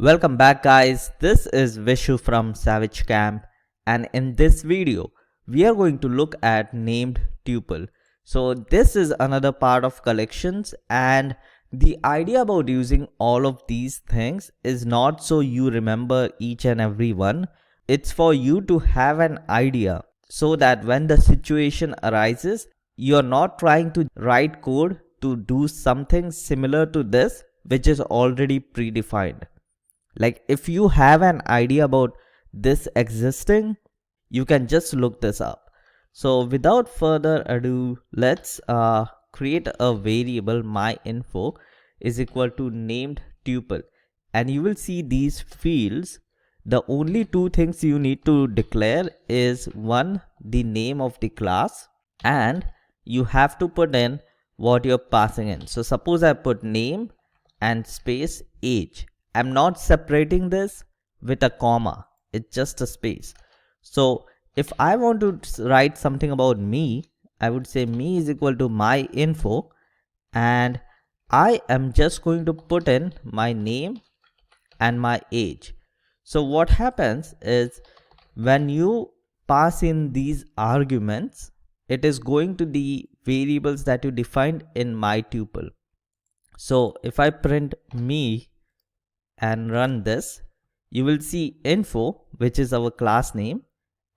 Welcome back guys, this is Vishu from Savage Camp, and in this video we are going to look at named tuple. So this is another part of collections, and the idea about using all of these things is not so you remember each and every one. It's for you to have an idea so that when the situation arises, you're not trying to write code to do something similar to this which is already predefined. Like if you have an idea about this existing, you can just look this up. So without further ado, let's create a variable myInfo is equal to named tuple, and you will see these fields. The only two things you need to declare is one, the name of the class, and you have to put in what you're passing in. So suppose I put name and space age. I'm not separating this with a comma, it's just a space. So if I want to write something about me, I would say me is equal to my info, and I am just going to put in my name and my age. So what happens is when you pass in these arguments, it is going to the variables that you defined in my tuple. So if I print me and run this, you will see info, which is our class name,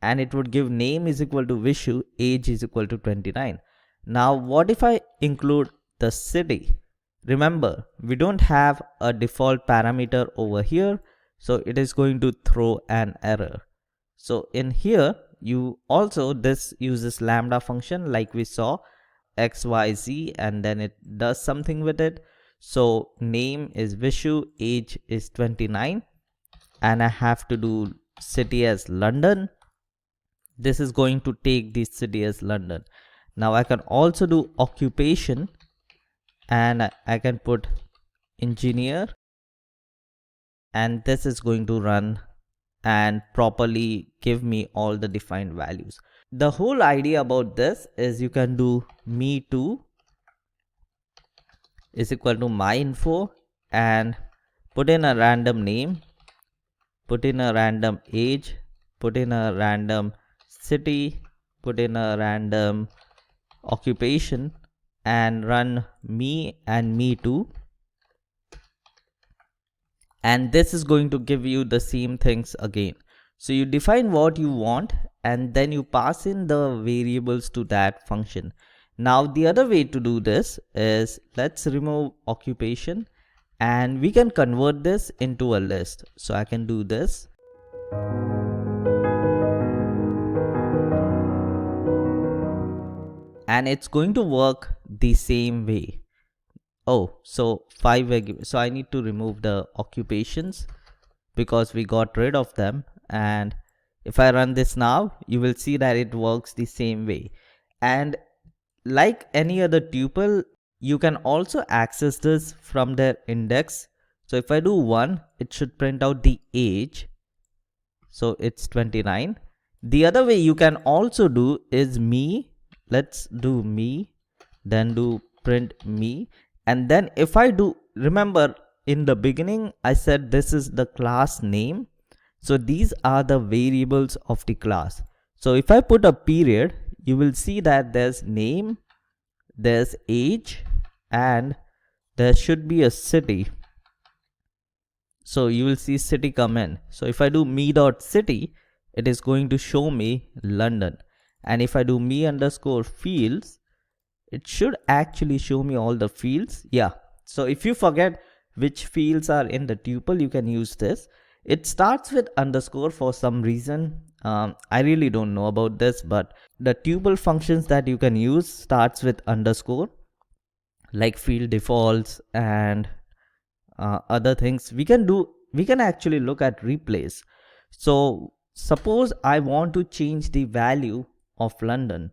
and it would give name is equal to Vishu, age is equal to 29. Now what if I include the city? Remember, we don't have a default parameter over here, so it is going to throw an error. So in here, you also, this uses lambda function like we saw, xyz, and then it does something with it. So name is Vishu, age is 29, and I have to do city as London. This is going to take the city as London. Now I can also do occupation, and I can put engineer, and this is going to run and properly give me all the defined values. The whole idea about this is you can do me too is equal to my info and put in a random name, put in a random age, put in a random city, put in a random occupation, and run me and me too. And this is going to give you the same things again. So you define what you want and then you pass in the variables to that function. Now the other way to do this is, let's remove occupation and we can convert this into a list. So I can do this. And it's going to work the same way. Oh, so 5, so I need to remove the occupations because we got rid of them. And if I run this now, you will see that it works the same way. And like any other tuple, you can also access this from their index. So if I do 1, it should print out the age. So it's 29. The other way you can also do is me. Let's do me, then do print me. And then if I do, remember in the beginning, I said this is the class name. So these are the variables of the class. So if I put a period, you will see that there's name, there's age, and there should be a city. So you will see city come in. So if I do me.city, it is going to show me London. And if I do me underscore fields, it should actually show me all the fields. Yeah. So if you forget which fields are in the tuple, you can use this. It starts with underscore for some reason. I really don't know about this, but the tuple functions that you can use starts with underscore, like field defaults and other things. We can actually look at replace. So suppose I want to change the value of London.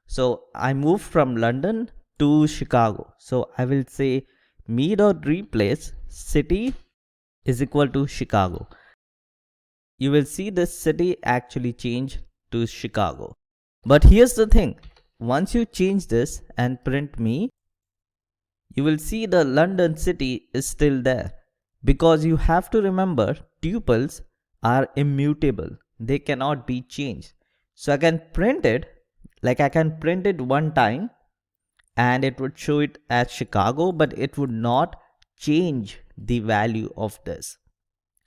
So I move from London to Chicago. So I will say me.replace city is equal to Chicago. You will see this city actually change to Chicago. But here's the thing. Once you change this and print me, you will see the London city is still there. because you have to remember tuples are immutable. They cannot be changed. So I can print it, like I can print it one time and it would show it as Chicago, but it would not change the value of this.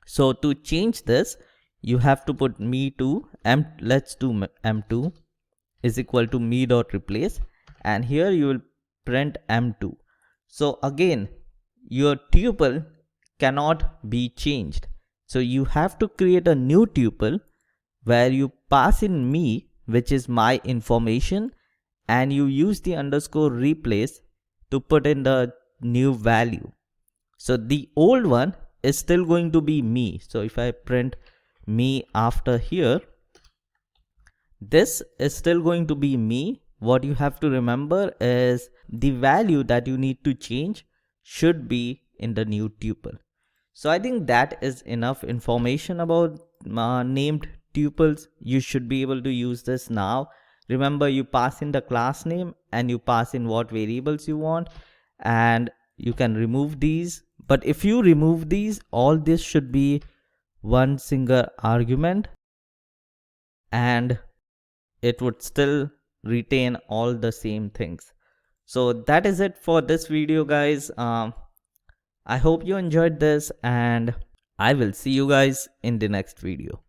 So to change this, you have to put me to let's do m2 is equal to me dot replace, and here you will print m2. So again, your tuple cannot be changed. So you have to create a new tuple where you pass in me, which is my information, and you use the underscore replace to put in the new value. So the old one is still going to be me. So if I print me after here, this is still going to be me. What you have to remember is the value that you need to change should be in the new tuple. So I think that is enough information about named tuples. You should be able to use this now. Remember, you pass in the class name and you pass in what variables you want, and you can remove these. But if you remove these, all this should be one single argument and it would still retain all the same things. So that is it for this video, guys. I hope you enjoyed this, and I will see you guys in the next video.